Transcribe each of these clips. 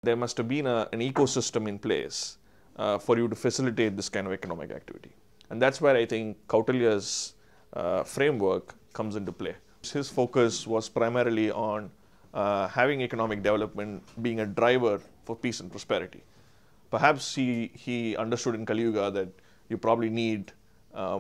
There must have been an ecosystem in place for you to facilitate this kind of economic activity. And that's where I think Kautilya's framework comes into play. His focus was primarily on having economic development being a driver for peace and prosperity. Perhaps he understood in Kali Yuga that you probably need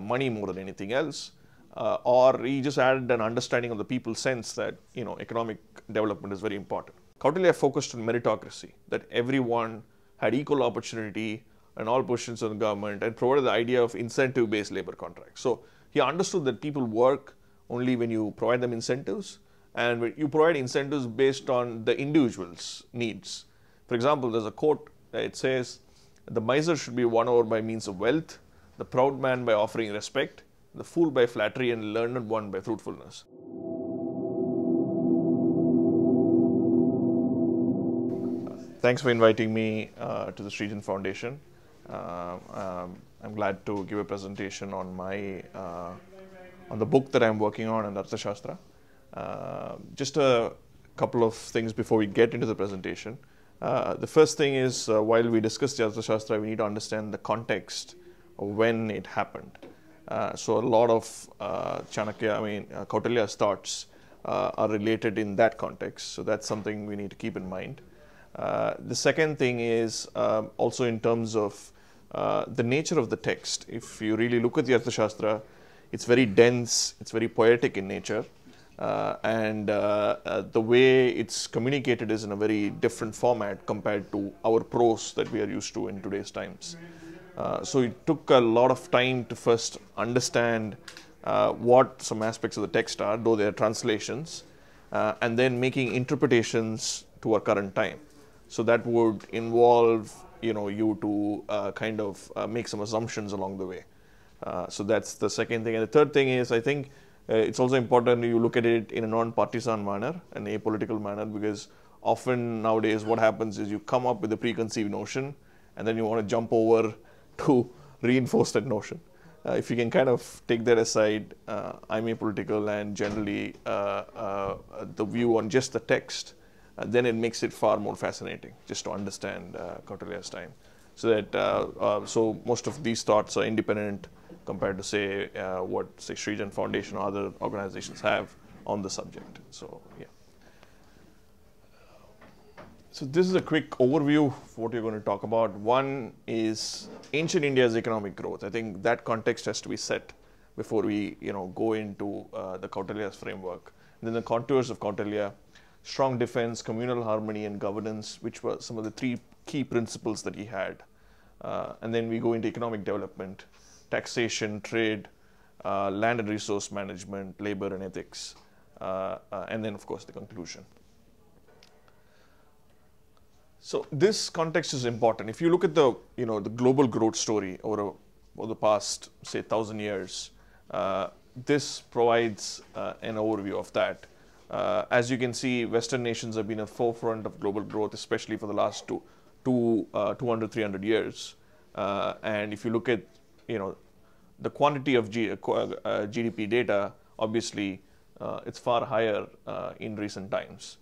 money more than anything else, or he just added an understanding of the people's sense that economic development is very important. Kautilya focused on meritocracy, that everyone had equal opportunity in all positions of the government, and provided the idea of incentive-based labor contracts. So he understood that people work only when you provide them incentives, and when you provide incentives based on the individual's needs. For example, there's a quote that it says, "The miser should be won over by means of wealth, the proud man by offering respect, the fool by flattery, and the learned one by fruitfulness." Thanks for inviting me to the Sriram Foundation. I'm glad to give a presentation on on the book that I'm working on Arthashastra. Just a couple of things before we get into the presentation. The first thing is, while we discuss the Arthashastra, we need to understand the context of when it happened. So a lot of Chanakya, Kautilya's thoughts are related in that context. So that's something we need to keep in mind. The second thing is also in terms of the nature of the text. If you really look at the Arthashastra, it's very dense, it's very poetic in nature, and the way it's communicated is in a very different format compared to our prose that we are used to in today's times. So it took a lot of time to first understand what some aspects of the text are, though they are translations, and then making interpretations to our current time. So that would involve you to kind of make some assumptions along the way. So that's the second thing. And the third thing is, I think it's also important you look at it in a non-partisan manner, an apolitical manner, because often nowadays what happens is you come up with a preconceived notion and then you want to jump over to reinforce that notion. If you can kind of take that aside, I'm apolitical, and generally the view on just the text, then it makes it far more fascinating just to understand Kautilya's time. So that so most of these thoughts are independent compared to say what Sriram Foundation or other organizations have on the subject. So yeah. So this is a quick overview of what you're going to talk about. One is ancient India's economic growth. I think that context has to be set before we go into the Kautilya's framework. And then the contours of Kautilya: strong defense, communal harmony, and governance, which were some of the three key principles that he had. And then we go into economic development: taxation, trade, land and resource management, labor and ethics, and then of course the conclusion. So this context is important. If you look at the the global growth story over the past, say, 1,000 years, this provides an overview of that. As you can see, Western nations have been at the forefront of global growth, especially for the last 200, 300 years. And if you look at the quantity of GDP data, obviously it's far higher in recent times.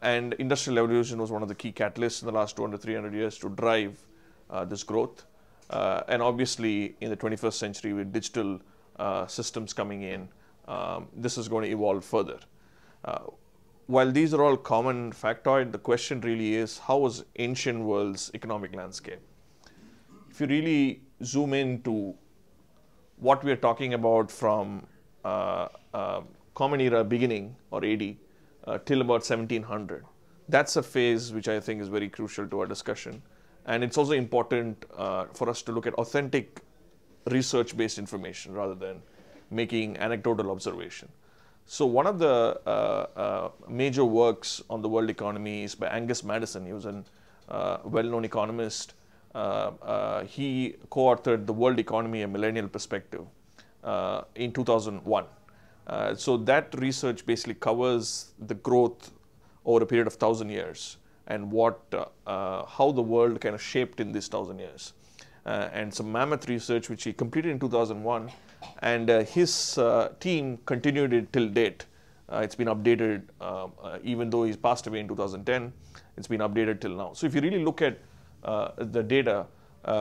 And industrial revolution was one of the key catalysts in the last 200, 300 years to drive this growth. And obviously in the 21st century, with digital systems coming in, this is going to evolve further. While these are all common factoid, the question really is, how was ancient world's economic landscape? If you really zoom into what we are talking about from Common Era beginning, or AD, till about 1700, that's a phase which I think is very crucial to our discussion. And it's also important for us to look at authentic research-based information rather than making anecdotal observation. So one of the major works on the world economy is by Angus Maddison. He was a well-known economist. He co-authored The World Economy: A Millennial Perspective in 2001. So that research basically covers the growth over a period of 1,000 years and how the world kind of shaped in this 1,000 years. And some mammoth research which he completed in 2001, and his team continued it till date. It's been updated even though he's passed away in 2010, it's been updated till now. So if you really look at the data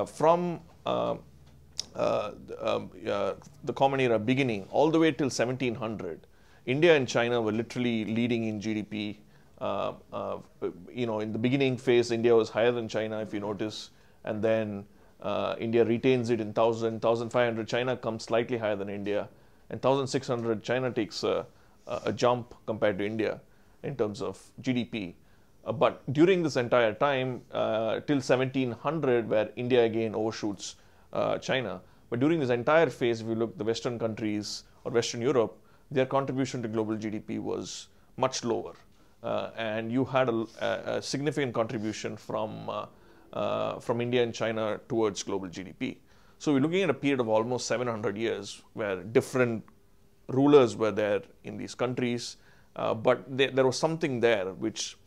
from the Common Era beginning all the way till 1700, India and China were literally leading in GDP. In the beginning phase, India was higher than China, if you notice, and then India retains it in 1,500. China comes slightly higher than India, and 1,600, China takes a jump compared to India in terms of GDP. But during this entire time, till 1700, where India again overshoots China, but during this entire phase, if you look at the Western countries or Western Europe, their contribution to global GDP was much lower. And you had a significant contribution from India and China towards global GDP. So we're looking at a period of almost 700 years where different rulers were there in these countries, but there was something there which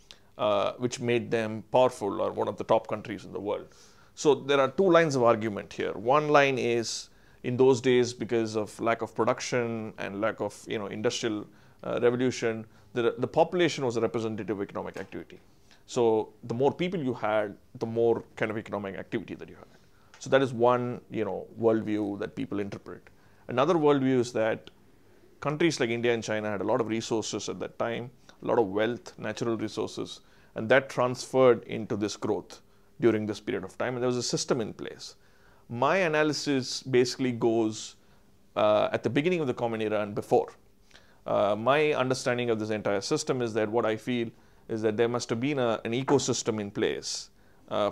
made them powerful or one of the top countries in the world. So there are two lines of argument here. One line is, in those days, because of lack of production and lack of industrial revolution, the population was a representative of economic activity. So the more people you had, the more kind of economic activity that you had. So that is one worldview that people interpret. Another worldview is that countries like India and China had a lot of resources at that time, a lot of wealth, natural resources, and that transferred into this growth during this period of time, and there was a system in place. My analysis basically goes at the beginning of the Common Era and before. My understanding of this entire system is that what I feel is that there must have been an ecosystem in place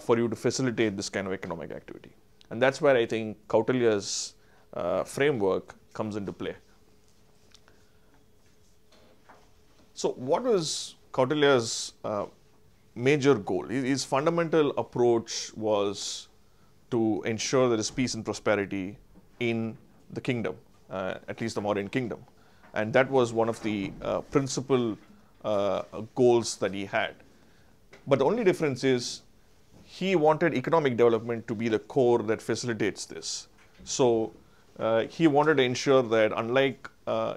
for you to facilitate this kind of economic activity. And that's where I think Kautilya's framework comes into play. So what was Kautilya's major goal? His fundamental approach was to ensure there is peace and prosperity in the kingdom, at least the Mauryan kingdom. And that was one of the principal goals that he had. But the only difference is he wanted economic development to be the core that facilitates this. So he wanted to ensure that, unlike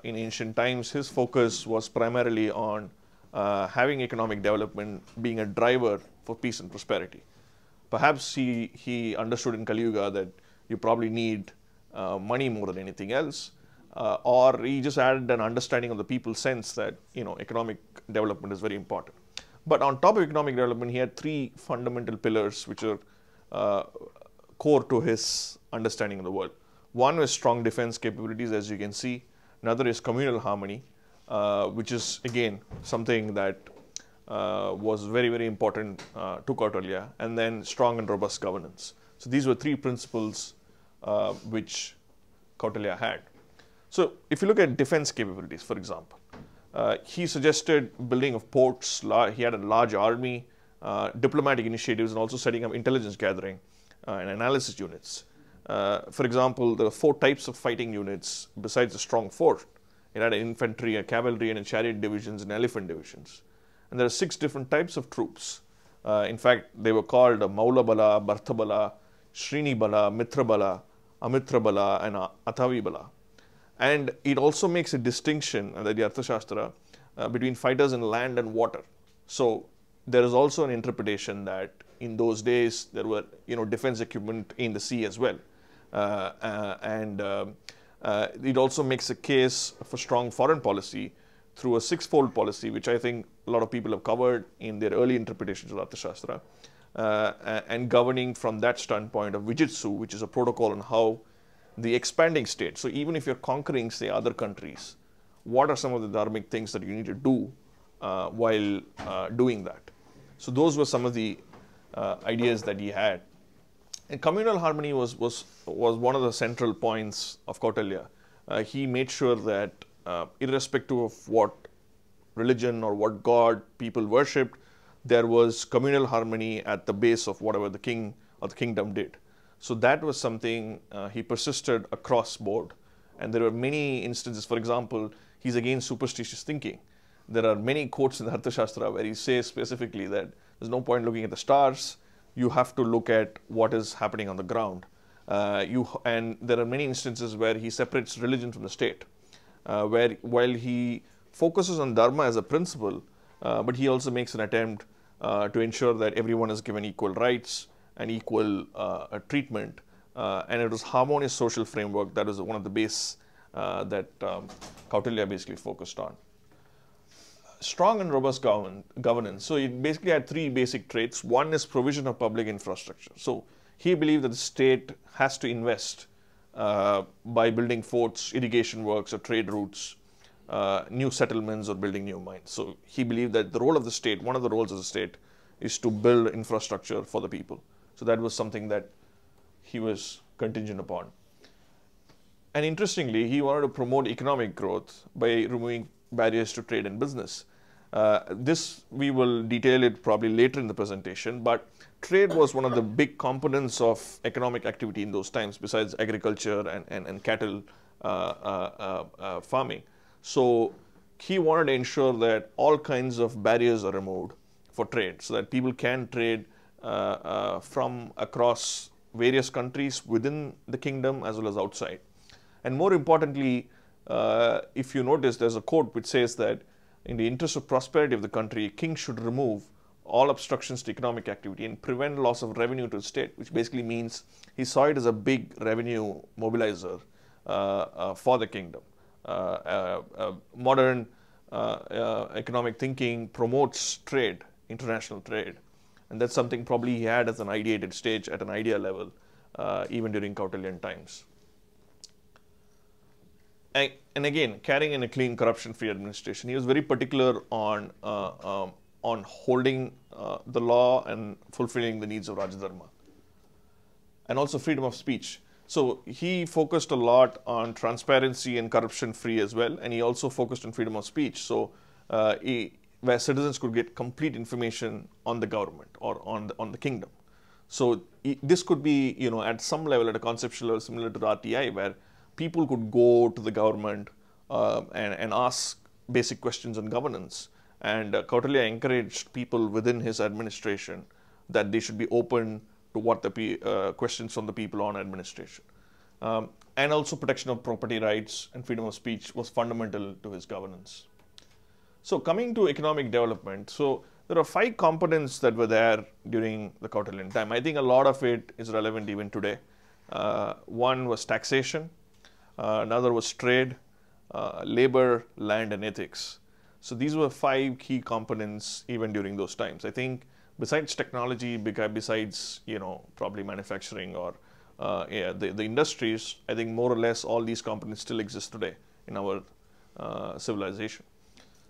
in ancient times, his focus was primarily on having economic development being a driver for peace and prosperity. Perhaps he understood in Kali Yuga that you probably need money more than anything else, or he just added an understanding of the people's sense that economic development is very important. But on top of economic development, he had three fundamental pillars which are core to his understanding of the world. One was strong defense capabilities, as you can see. Another is communal harmony, which is again something that was very, very important to Kautilya, and then strong and robust governance. So these were three principles which Kautilya had. So if you look at defense capabilities, for example, he suggested building of ports. He had a large army, diplomatic initiatives, and also setting up intelligence gathering and analysis units. For example, there are 4 types of fighting units besides a strong fort. It had an infantry, a cavalry, and a chariot divisions and elephant divisions. And there are 6 different types of troops. In fact, they were called Maula Bala, Bharta Bala, Srini Bala, Mitra Bala, Amitra Bala, and Athavi Bala. And it also makes a distinction, the Arthashastra, between fighters in land and water. So there is also an interpretation that in those days there were defense equipment in the sea as well. It also makes a case for strong foreign policy through a 6-fold policy, which I think a lot of people have covered in their early interpretations of Arthashastra, and governing from that standpoint of Vijitsu, which is a protocol on how the expanding state. So even if you're conquering, say, other countries, what are some of the dharmic things that you need to do while doing that? So those were some of the ideas that he had. And communal harmony was one of the central points of Kautilya. He made sure that irrespective of what religion or what god people worshipped, there was communal harmony at the base of whatever the king or the kingdom did. So that was something he persisted across board. And there were many instances. For example, he's against superstitious thinking. There are many quotes in the Arthashastra where he says specifically that there's no point looking at the stars. You have to look at what is happening on the ground. And there are many instances where he separates religion from the state, while he focuses on dharma as a principle, but he also makes an attempt to ensure that everyone is given equal rights and equal treatment. And it was harmonious social framework that was one of the base that Kautilya basically focused on. Strong and robust governance. So it basically had three basic traits. One is provision of public infrastructure. So he believed that the state has to invest by building forts, irrigation works, or trade routes, new settlements, or building new mines. So he believed that the role of the state, one of the roles of the state, is to build infrastructure for the people. So that was something that he was contingent upon. And interestingly, he wanted to promote economic growth by removing barriers to trade and business. This we will detail it probably later in the presentation, but trade was one of the big components of economic activity in those times, besides agriculture and cattle farming. So he wanted to ensure that all kinds of barriers are removed for trade, so that people can trade from across various countries within the kingdom as well as outside. And more importantly, if you notice, there's a quote which says that in the interest of prosperity of the country, king should remove all obstructions to economic activity and prevent loss of revenue to the state, which basically means he saw it as a big revenue mobilizer for the kingdom. Modern economic thinking promotes trade, international trade, and that's something probably he had as an ideated stage at an idea level, even during Kautilyan times. And again, carrying in a clean, corruption-free administration, he was very particular on holding the law and fulfilling the needs of Rajadharma, and also freedom of speech. So he focused a lot on transparency and corruption-free as well, and he also focused on freedom of speech. So where citizens could get complete information on the government or on the kingdom. So this could be, at some level, at a conceptual level, similar to the RTI, where people could go to the government and ask basic questions on governance. And Kautilya encouraged people within his administration that they should be open to what the questions from the people on administration. And also protection of property rights and freedom of speech was fundamental to his governance. So coming to economic development, so there are 5 components that were there during the Kautilyan time. I think a lot of it is relevant even today. One was taxation, another was trade, labor, land, and ethics. So these were 5 key components even during those times. I think besides technology, besides probably manufacturing or the industries, I think more or less all these components still exist today in our civilization.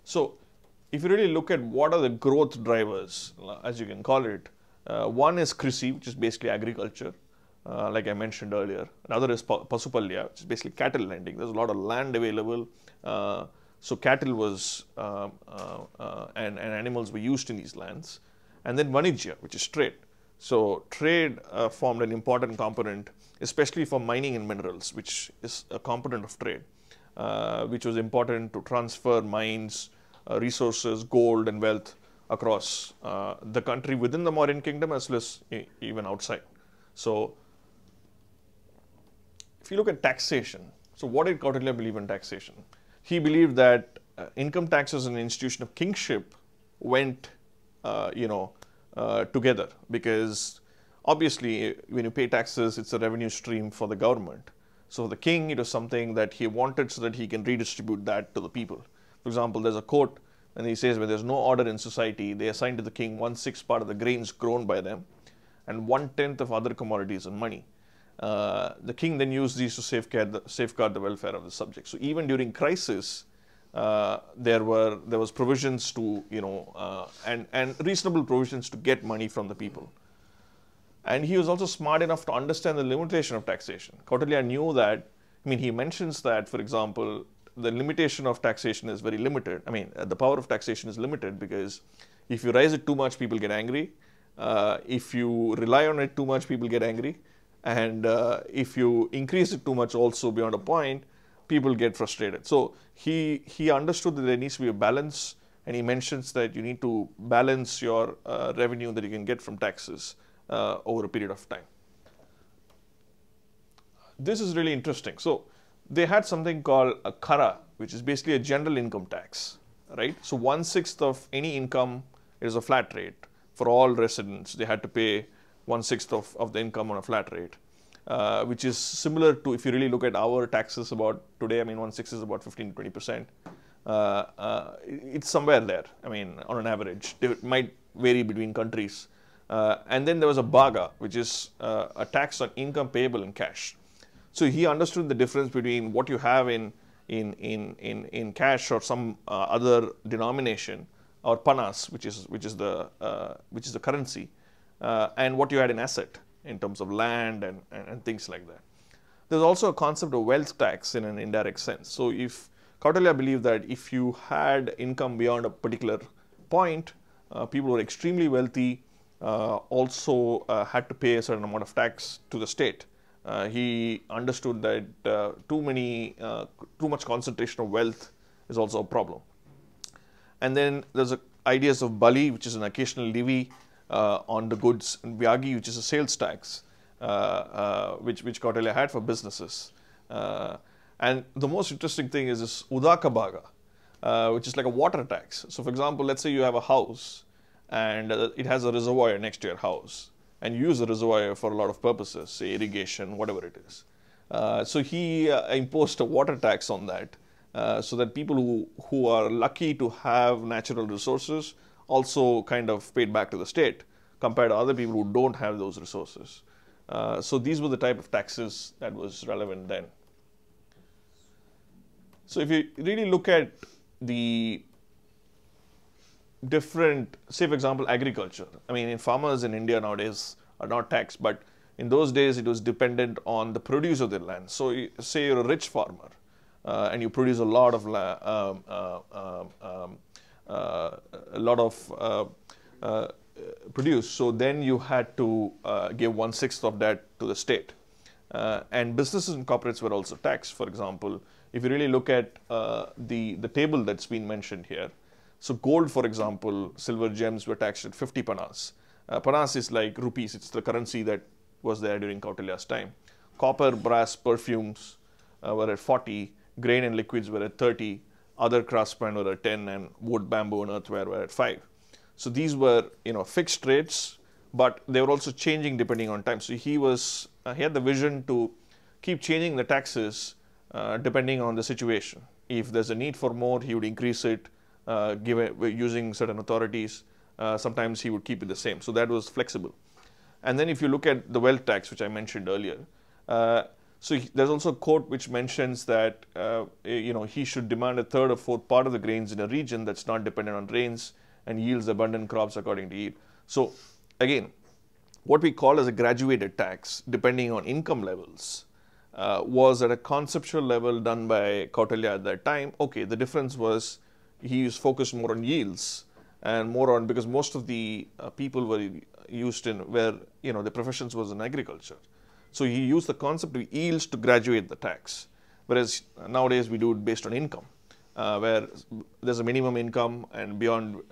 So if you really look at what are the growth drivers, as you can call it, one is Krisi, which is basically agriculture, like I mentioned earlier. Another is Pasupalya, which is basically cattle landing. There's a lot of land available. So cattle was, and animals were used in these lands. And then Vanijya, which is trade. So trade formed an important component, especially for mining and minerals, which is a component of trade, which was important to transfer mines, resources, gold, and wealth across the country within the Mauryan kingdom as well as even outside. So if you look at taxation, so what did Kautilya believe in taxation? He believed that income tax as an institution of kingship went, together, because obviously when you pay taxes, it's a revenue stream for the government. So the king, it was something that he wanted so that he can redistribute that to the people. For example, there's a quote, and he says, when there's no order in society, they assign to the king 1/6 part of the grains grown by them and 1/10 of other commodities and money. The king then used these to safeguard the welfare of the subject. So even during crisis, there was provisions to, and reasonable provisions to get money from the people. And he was also smart enough to understand the limitation of taxation. Kautilya knew that, he mentions that, for example, the limitation of taxation is very limited. The power of taxation is limited because if you raise it too much, people get angry. If you rely on it too much, people get angry. And if you increase it too much also beyond a point, people get frustrated. So he understood that there needs to be a balance, and he mentions that you need to balance your revenue that you can get from taxes over a period of time. This is really interesting. So they had something called a kara, which is basically a general income tax, right? So 1/6 of any income is a flat rate. for all residents, they had to pay 1/6 of the income on a flat rate, which is similar to, if you really look at our taxes about today, I mean 1/6 is about 15 to 20%. It's somewhere there, I mean, on an average. It might vary between countries. And then there was a baga, which is a tax on income payable in cash. So he understood the difference between what you have in cash or some other denomination, or panas, which is the currency, and what you had in asset in terms of land and things like that. There's also a concept of wealth tax in an indirect sense. So if Kautilya believed that if you had income beyond a particular point, people who were extremely wealthy also had to pay a certain amount of tax to the state. He understood that too much concentration of wealth is also a problem. And then there's ideas of bali, which is an occasional levy on the goods, and vyagi, which is a sales tax, which Kautilya had for businesses. And the most interesting thing is this udaka baga, which is like a water tax. So for example, let's say you have a house and it has a reservoir next to your house, and you use the reservoir for a lot of purposes, say irrigation, whatever it is. So he imposed a water tax on that, so that people who are lucky to have natural resources also kind of paid back to the state compared to other people who don't have those resources. So these were the type of taxes that was relevant then. So if you really look at the different, say for example, agriculture. I mean, farmers in India nowadays are not taxed, but in those days it was dependent on the produce of their land. So say you're a rich farmer and you produce a lot of produce. So then you had to give 1/6 of that to the state. And businesses and corporates were also taxed. For example, if you really look at the table that's been mentioned here, so gold, for example, silver, gems were taxed at 50 panas. Panas is like rupees. It's the currency that was there during Kautilya's time. Copper, brass, perfumes were at 40. Grain and liquids were at 30. Other craftsmen were at 10, and wood, bamboo, and earthenware were at 5. So these were, fixed rates, but they were also changing depending on time. So he had the vision to keep changing the taxes depending on the situation. If there's a need for more, he would increase it, using certain authorities. Sometimes he would keep it the same. So that was flexible. And then if you look at the wealth tax, which I mentioned earlier, there's also a quote which mentions that he should demand 1/3 or 1/4 part of the grains in a region that's not dependent on rains and yields abundant crops according to yield. So again, what we call as a graduated tax, depending on income levels, was at a conceptual level done by Kautilya at that time. Okay, the difference was he was focused more on yields and more on, because most of the people were used in where the professions was in agriculture. So he used the concept of yields to graduate the tax, whereas nowadays we do it based on income, where there's a minimum income and beyond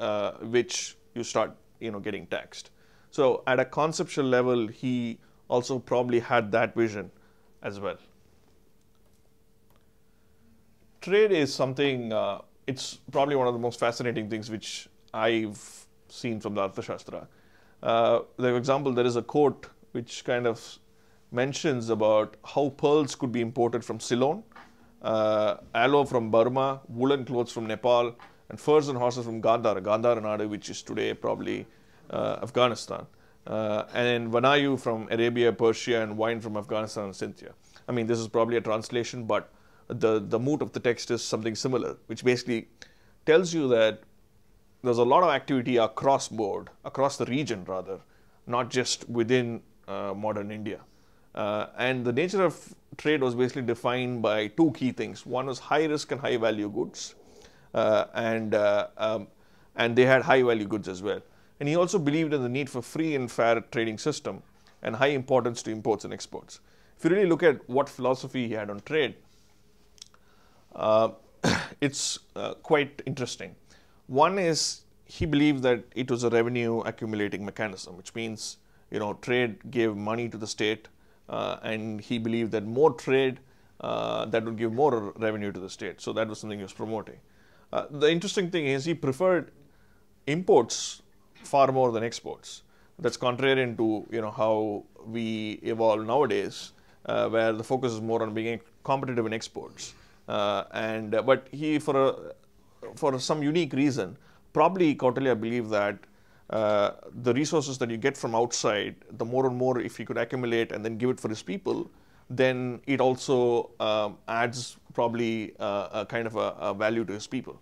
which you start getting taxed. So at a conceptual level, he also probably had that vision as well. Trade is something, it's probably one of the most fascinating things which I've seen from the Arthashastra. For example, there is a quote which kind of mentions about how pearls could be imported from Ceylon, aloe from Burma, woolen clothes from Nepal, and furs and horses from Gandhara Nadu, which is today probably Afghanistan, and then Vanayu from Arabia, Persia, and wine from Afghanistan and Scythia. I mean, this is probably a translation, but the mood of the text is something similar, which basically tells you that there's a lot of activity across the region rather, not just within modern India. And the nature of trade was basically defined by two key things. One was high risk and high value goods, and they had high value goods as well. And he also believed in the need for free and fair trading system and high importance to imports and exports. If you really look at what philosophy he had on trade, it's quite interesting. One is he believed that it was a revenue accumulating mechanism, which means trade gave money to the state, and he believed that more trade that would give more revenue to the state. So that was something he was promoting. The interesting thing is he preferred imports far more than exports. That's contrarian to how we evolve nowadays, where the focus is more on being competitive in exports. But he, for some unique reason, probably Kautilya believed that the resources that you get from outside, the more and more if he could accumulate and then give it for his people, then it also adds probably a kind of a value to his people.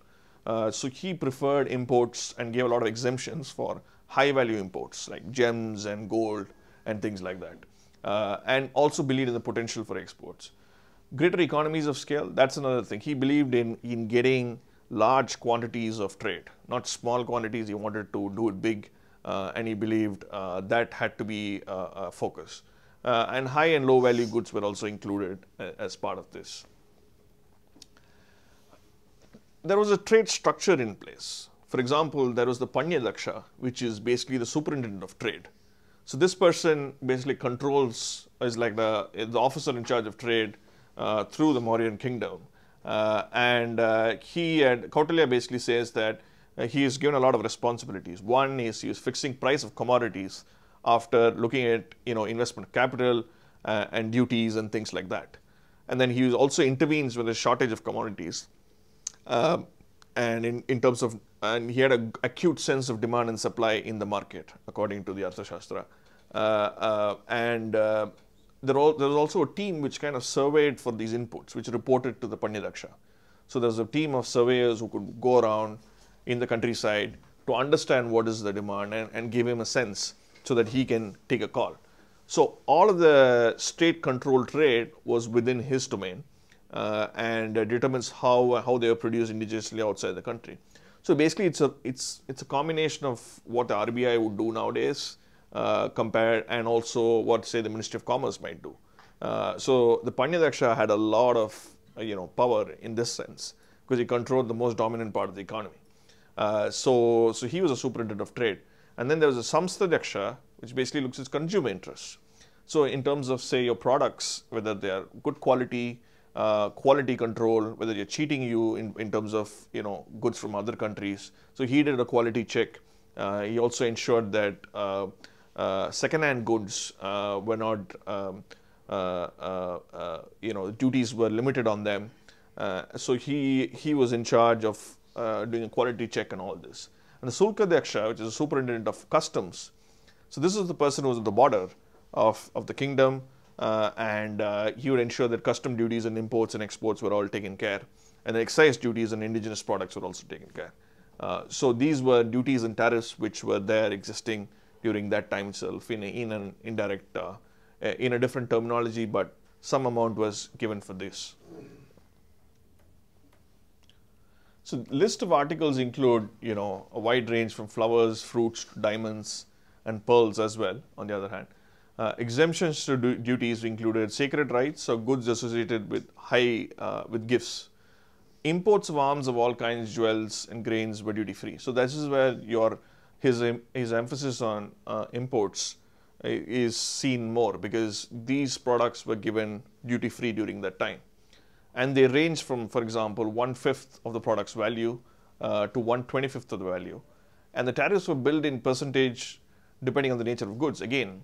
So he preferred imports and gave a lot of exemptions for high value imports like gems and gold and things like that, and also believed in the potential for exports. Greater economies of scale, that's another thing. He believed in getting large quantities of trade, not small quantities. He wanted to do it big, and he believed that had to be a focus. And high and low value goods were also included as part of this. There was a trade structure in place. For example, there was the Panyadaksha, which is basically the superintendent of trade. So this person basically controls, is like the officer in charge of trade through the Mauryan kingdom. Kautilya basically says that he is given a lot of responsibilities. One is he is fixing price of commodities after looking at investment capital and duties and things like that. And then he also intervenes when there's shortage of commodities. And in terms of, and he had an acute sense of demand and supply in the market, according to the Arthashastra. There was also a team which kind of surveyed for these inputs, which reported to the Panyadaksha. So there's a team of surveyors who could go around in the countryside to understand what is the demand and give him a sense so that he can take a call. So all of the state-controlled trade was within his domain, and determines how they are produced indigenously outside the country. So basically, it's a combination of what the RBI would do nowadays, compared, and also what, say, the Ministry of Commerce might do. So the Panyadaksha had a lot of power in this sense, because he controlled the most dominant part of the economy. So he was a superintendent of trade. And then there was a Samstadaksha, which basically looks at consumer interests. So in terms of, say, your products, whether they are good quality, quality control, whether you're cheating you in terms of goods from other countries. So he did a quality check. He also ensured that second-hand goods were not, duties were limited on them. So he was in charge of doing a quality check and all this. And the Sulkadaksha, which is the superintendent of customs. So this is the person who was at the border of the kingdom, and he would ensure that custom duties and imports and exports were all taken care, and the excise duties and indigenous products were also taken care. So these were duties and tariffs which were there existing during that time itself in an indirect, in a different terminology, but some amount was given for this. So list of articles include, a wide range from flowers, fruits, diamonds, and pearls as well, on the other hand. Exemptions to duties included sacred rights or goods associated with with gifts. Imports of arms of all kinds, jewels, and grains were duty-free. So this is where his emphasis on imports is seen more, because these products were given duty-free during that time. And they range from, for example, 1/5 of the product's value to 1/25 of the value. And the tariffs were built in percentage depending on the nature of goods. Again,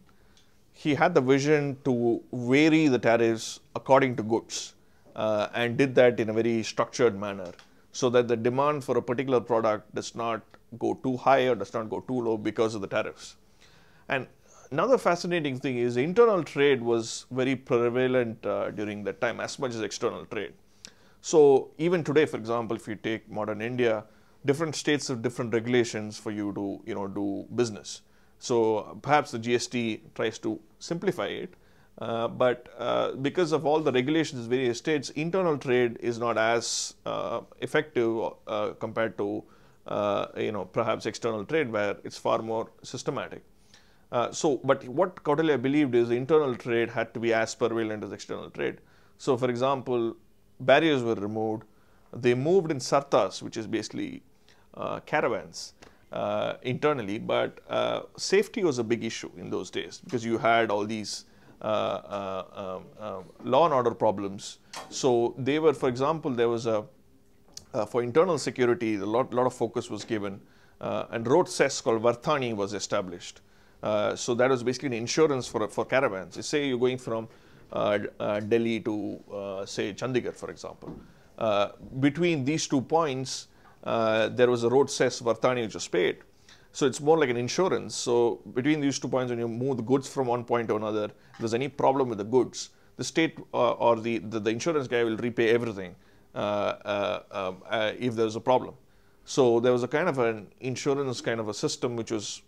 he had the vision to vary the tariffs according to goods, and did that in a very structured manner, so that the demand for a particular product does not go too high or does not go too low because of the tariffs. And another fascinating thing is internal trade was very prevalent during that time, as much as external trade. So even today, for example, if you take modern India, different states have different regulations for you to do business. So perhaps the GST tries to simplify it, but because of all the regulations in various states, internal trade is not as effective compared to perhaps external trade, where it's far more systematic. But what Kautilya believed is the internal trade had to be as prevalent as external trade. So for example, barriers were removed. They moved in sartas, which is basically caravans, internally, but safety was a big issue in those days, because you had all these law and order problems. So they were, for example, there was for internal security, a lot of focus was given and road cess called Varthani was established. So that was basically an insurance for caravans. You say you're going from Delhi to say Chandigarh, for example. Between these 2 points, there was a road cess Varthani which was paid. So it's more like an insurance. So between these 2 points, when you move the goods from one point to another, if there's any problem with the goods, the state or the insurance guy will repay everything if there's a problem. So there was a kind of an insurance kind of a system which was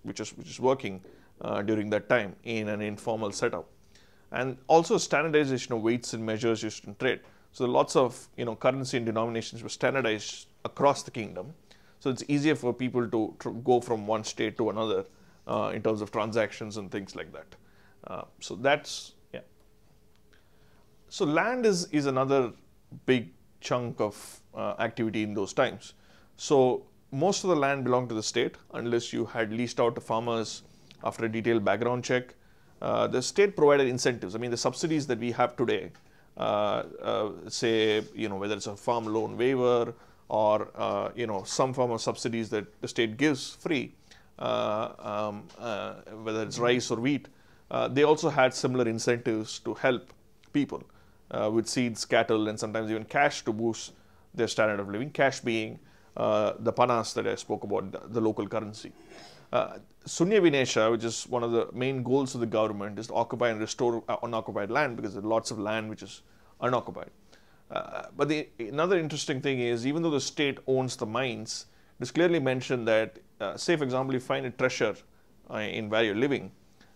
working during that time in an informal setup, and also standardization of weights and measures used in trade. So lots of currency and denominations were standardized across the kingdom. So it's easier for people to go from one state to another in terms of transactions and things like that. So that's, yeah. So land is another big chunk of activity in those times. So most of the land belonged to the state unless you had leased out to farmers after a detailed background check. The state provided incentives. I mean, the subsidies that we have today, say, whether it's a farm loan waiver or, some form of subsidies that the state gives free, whether it's rice or wheat, they also had similar incentives to help people with seeds, cattle, and sometimes even cash to boost their standard of living, cash being the panas that I spoke about, the local currency. Sunya Vinesha, which is one of the main goals of the government, is to occupy and restore unoccupied land, because there's lots of land which is unoccupied. But another interesting thing is, even though the state owns the mines, it is clearly mentioned that, say for example, you find a treasure in where you're living,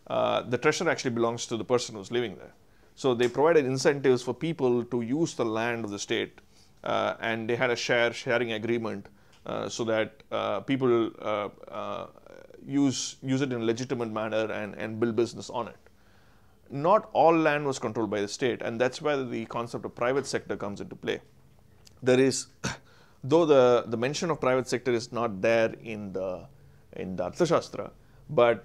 the treasure actually belongs to the person who's living there. So they provided incentives for people to use the land of the state, and they had a sharing agreement so that people use it in a legitimate manner and build business on it. Not all land was controlled by the state, and that's where the concept of private sector comes into play. There is, though the mention of private sector is not there in the Arthashastra, but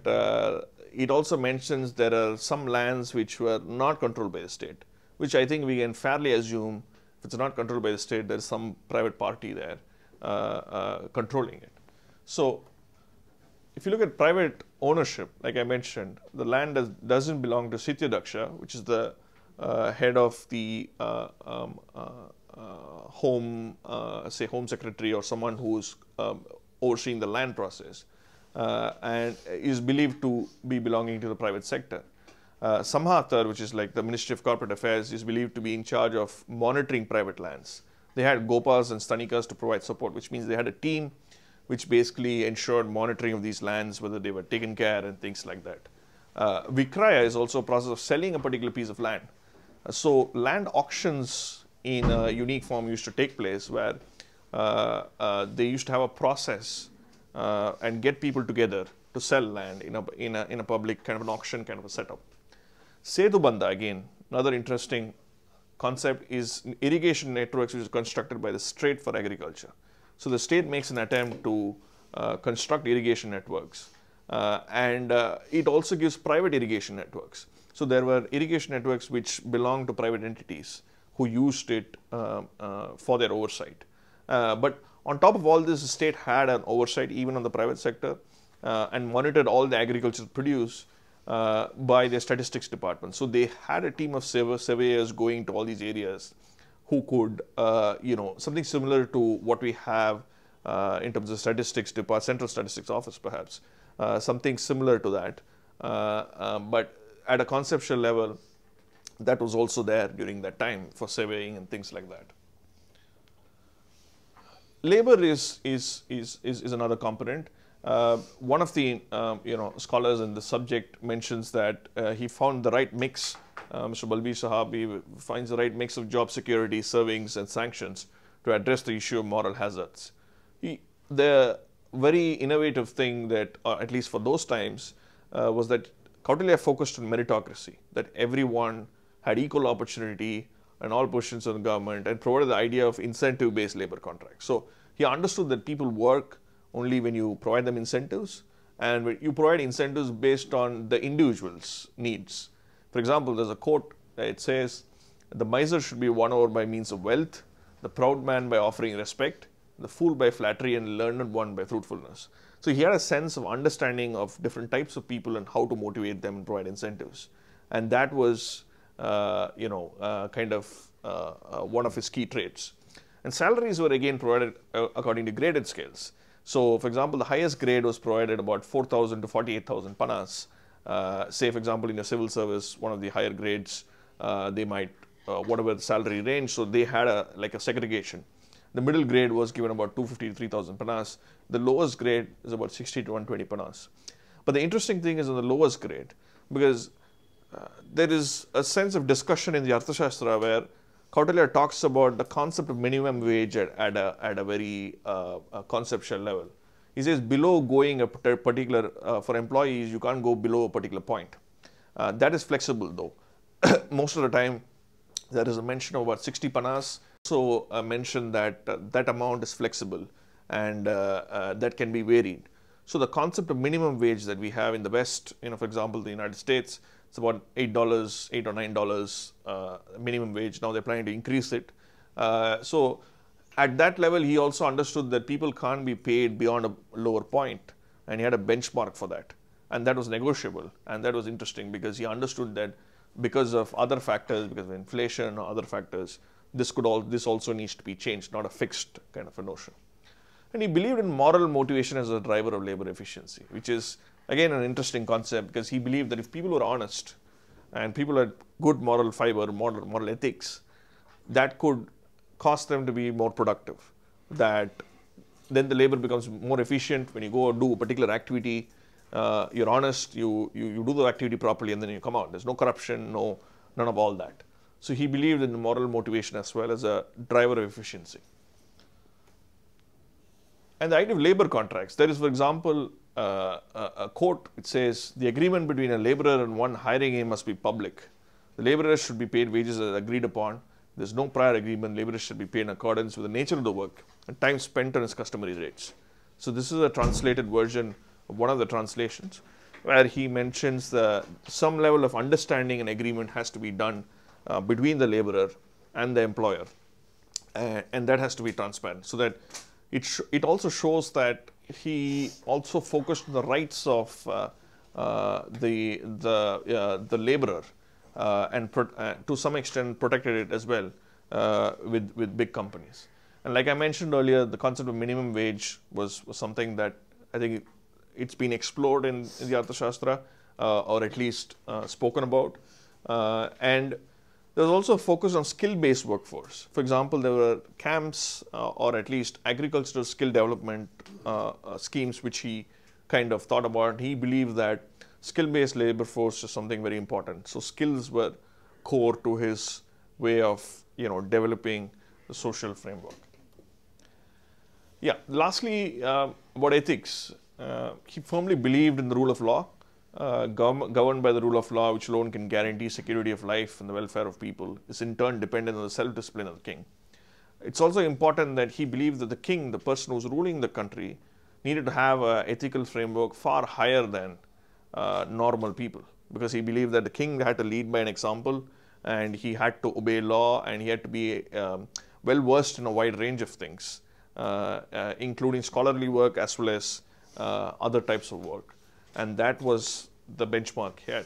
it also mentions there are some lands which were not controlled by the state, which I think we can fairly assume, if it's not controlled by the state, there is some private party there controlling it. So if you look at private ownership, like I mentioned, the land doesn't belong to Sityadaksha, which is the head of the home secretary, or someone who's overseeing the land process, and is believed to be belonging to the private sector. Samhatar, which is like the Ministry of Corporate Affairs, is believed to be in charge of monitoring private lands. They had Gopas and Stanikas to provide support, which means they had a team which basically ensured monitoring of these lands, whether they were taken care and things like that. Vikraya is also a process of selling a particular piece of land. So land auctions in a unique form used to take place, where they used to have a process and get people together to sell land in a public kind of an auction kind of a setup. Setu Bandha, again, another interesting concept, is irrigation networks which is constructed by the state for agriculture. So the state makes an attempt to construct irrigation networks, and it also gives private irrigation networks. So there were irrigation networks which belonged to private entities who used it for their oversight. But on top of all this, the state had an oversight even on the private sector and monitored all the agricultural produce by their statistics department. So they had a team of surveyors going to all these areas who could, something similar to what we have in terms of statistics department, central statistics office perhaps, something similar to that. But at a conceptual level, that was also there during that time for surveying and things like that. Labor is another component. One of the scholars in the subject mentions that he found the right mix. Mr. Balbir Sahab, he finds the right mix of job security, servings, and sanctions to address the issue of moral hazards. The very innovative thing that, at least for those times, was that Kautilya focused on meritocracy, that everyone had equal opportunity in all positions of the government, and provided the idea of incentive-based labor contracts. So he understood that people work only when you provide them incentives, and when you provide incentives based on the individual's needs. For example, there's a quote that says, "The miser should be won over by means of wealth, the proud man by offering respect, the fool by flattery, and the learned one by fruitfulness." So he had a sense of understanding of different types of people and how to motivate them and provide incentives. And that was, kind of one of his key traits. And salaries were again provided according to graded scales. So, for example, the highest grade was provided about 4,000 to 48,000 panas. Say, for example, in a civil service, one of the higher grades, they might, whatever the salary range, so they had like a segregation. The middle grade was given about 250 to 3,000 panas. The lowest grade is about 60 to 120 panas. But the interesting thing is in the lowest grade, because there is a sense of discussion in the Arthashastra where Kautilya talks about the concept of minimum wage at a very conceptual level. He says below going a particular, for employees, you can't go below a particular point. That is flexible though. Most of the time, there is a mention of about 60 panas. So mention that that amount is flexible and that can be varied. So the concept of minimum wage that we have in the West, for example, the United States, it's about $8 or $9 minimum wage. Now they're planning to increase it. So at that level, he also understood that people can't be paid beyond a lower point, and he had a benchmark for that. And that was negotiable. And that was interesting because he understood that because of other factors, because of inflation or other factors, this also needs to be changed, not a fixed kind of a notion. And he believed in moral motivation as a driver of labor efficiency, which is again an interesting concept because he believed that if people were honest and people had good moral fiber, moral ethics, that could cause them to be more productive. That then the labor becomes more efficient when you go do a particular activity. You're honest, you do the activity properly, and then you come out. There's no corruption, none of all that. So he believed in moral motivation as well as a driver of efficiency. And the idea of labor contracts. There is, for example, a quote which says, the agreement between a laborer and one hiring him must be public. The laborer should be paid wages as agreed upon. There's no prior agreement. Laborers should be paid in accordance with the nature of the work and time spent on its customary rates. So this is a translated version of one of the translations where he mentions some level of understanding and agreement has to be done between the laborer and the employer, and that has to be transparent. So that it also shows that he also focused on the rights of the laborer and to some extent protected it as well with big companies. And like I mentioned earlier, the concept of minimum wage was something that I think it's been explored in the Arthashastra or at least spoken about. And there was also a focus on skill-based workforce. For example, there were camps or at least agricultural skill development schemes which he kind of thought about. He believed that skill-based labor force is something very important. So skills were core to his way of developing the social framework. Yeah. Lastly, about ethics, he firmly believed in the rule of law. Governed by the rule of law, which alone can guarantee security of life and the welfare of people, is in turn dependent on the self-discipline of the king. It's also important that he believed that the king, the person who's ruling the country, needed to have an ethical framework far higher than normal people, because he believed that the king had to lead by an example and he had to obey law and he had to be well versed in a wide range of things, including scholarly work as well as other types of work. And that was the benchmark here.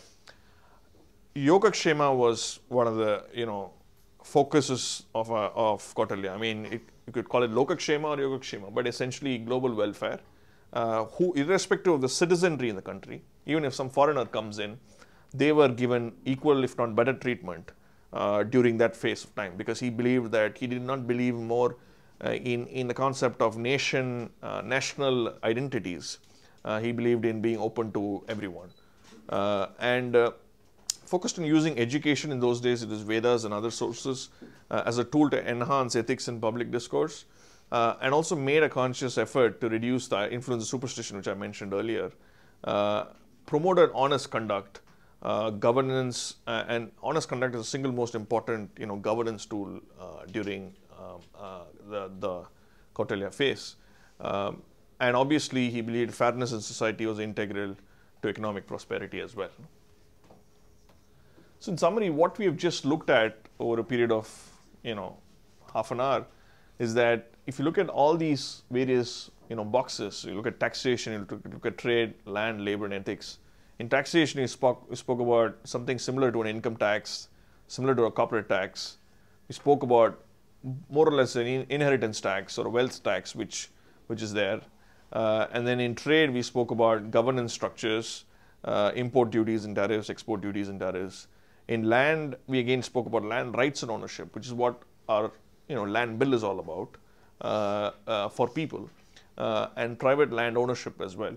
Yogakshema was one of the focuses of Kautilya. I mean, you could call it Lokakshema or Yogakshema, but essentially global welfare, who irrespective of the citizenry in the country, even if some foreigner comes in, they were given equal if not better treatment during that phase of time, because he believed that he did not believe more in the concept of national identities. He believed in being open to everyone and focused on using education. In those days, it was Vedas and other sources as a tool to enhance ethics in public discourse, and also made a conscious effort to reduce the influence of superstition, which I mentioned earlier. Promoted honest conduct, governance, and honest conduct is the single most important governance tool during the Kautilya phase. And obviously, he believed fairness in society was integral to economic prosperity as well. So in summary, what we have just looked at over a period of half an hour is that if you look at all these various boxes, you look at taxation, you look at trade, land, labor, and ethics. In taxation, we spoke about something similar to an income tax, similar to a corporate tax. We spoke about more or less an inheritance tax or a wealth tax, which is there. And then in trade, we spoke about governance structures, import duties and tariffs, export duties and tariffs. In land, we again spoke about land rights and ownership, which is what our land bill is all about for people, and private land ownership as well,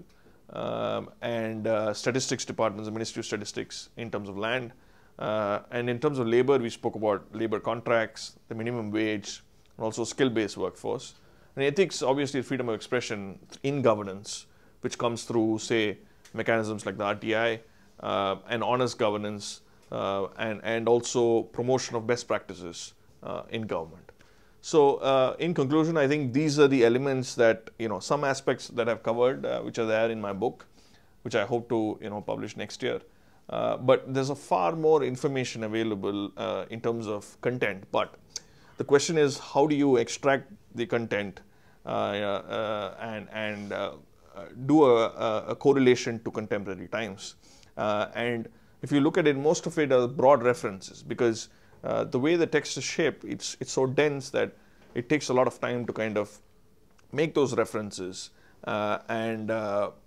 and statistics departments, the Ministry of Statistics in terms of land. And in terms of labor, we spoke about labor contracts, the minimum wage, and also skill-based workforce. And ethics, obviously, freedom of expression in governance, which comes through, say, mechanisms like the RTI, and honest governance, and also promotion of best practices in government. So, in conclusion, I think these are the elements that, some aspects that I've covered, which are there in my book, which I hope to, publish next year. But there's a far more information available in terms of content. But the question is, how do you extract the content and do a correlation to contemporary times? And if you look at it, most of it are broad references, because the way the text is shaped, it's so dense that it takes a lot of time to kind of make those references and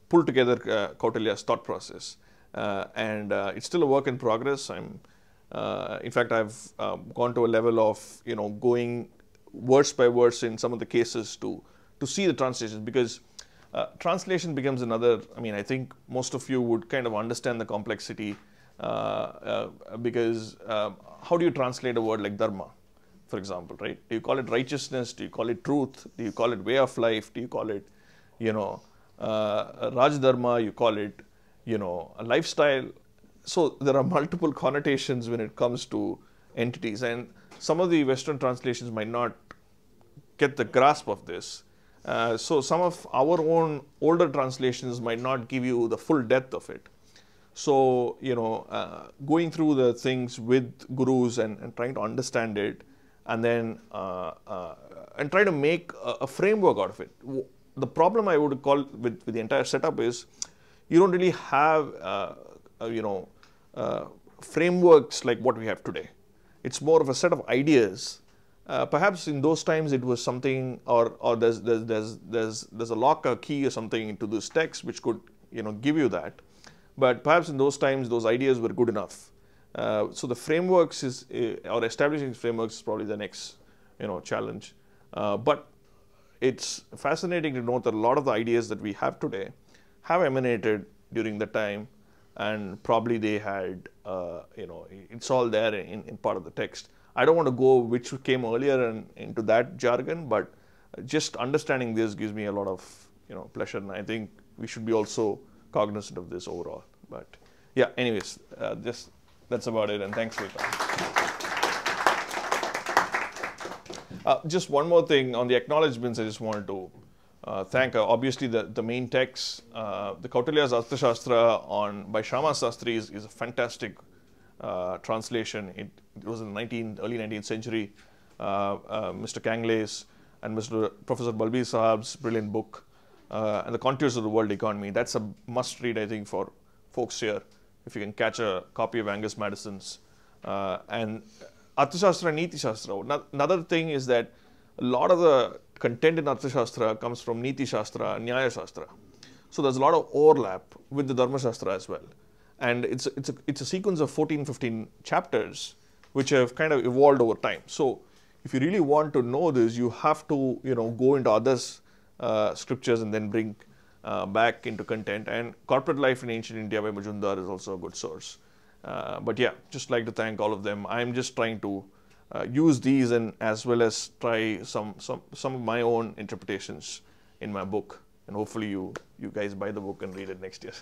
pull together Kautilya's thought process. And it's still a work in progress. In fact, I've gone to a level of going verse by verse in some of the cases to see the translations, because translation becomes another. I think most of you would kind of understand the complexity, because how do you translate a word like dharma, for example, right? Do you call it righteousness? Do you call it truth? Do you call it way of life? Do you call it, Raj-dharma? You call it, a lifestyle. So there are multiple connotations when it comes to entities, and some of the Western translations might not get the grasp of this. So some of our own older translations might not give you the full depth of it. So, going through the things with gurus and trying to understand it, and then and try to make a framework out of it. The problem I would call with the entire setup is, you don't really have frameworks like what we have today. It's more of a set of ideas. Perhaps in those times it was something, or there's a lock or key or something into this text which could give you that. But perhaps in those times those ideas were good enough. So the frameworks or establishing frameworks is probably the next challenge. But it's fascinating to note that a lot of the ideas that we have today have emanated during the time, and probably they had, it's all there in part of the text. I don't want to go which came earlier and into that jargon, but just understanding this gives me a lot of pleasure, and I think we should be also cognizant of this overall. But yeah, anyways, that's about it, and thanks for your time. Just one more thing on the acknowledgements. I just wanted to thank obviously the main text, the Kautilya's Arthashastra by Shyama Sastry is a fantastic translation. It was in the early 19th century. Mr. Kangle's and Professor Balbir Sahab's brilliant book, and the Contours of the World Economy. That's a must read, I think, for folks here, if you can catch a copy of Angus Madison's. And Arthashastra and Niti Shastra. Another thing is that a lot of the content in Arthashastra comes from Niti Shastra and Nyaya Shastra. So there's a lot of overlap with the Dharma Shastra as well. And it's a sequence of 14, 15 chapters which have kind of evolved over time. So if you really want to know this, you have to go into other scriptures and then bring back into content. And Corporate Life in Ancient India by Majumdar is also a good source. But yeah, just like to thank all of them. I'm just trying to use these and as well as try some of my own interpretations in my book. And hopefully you guys buy the book and read it next year.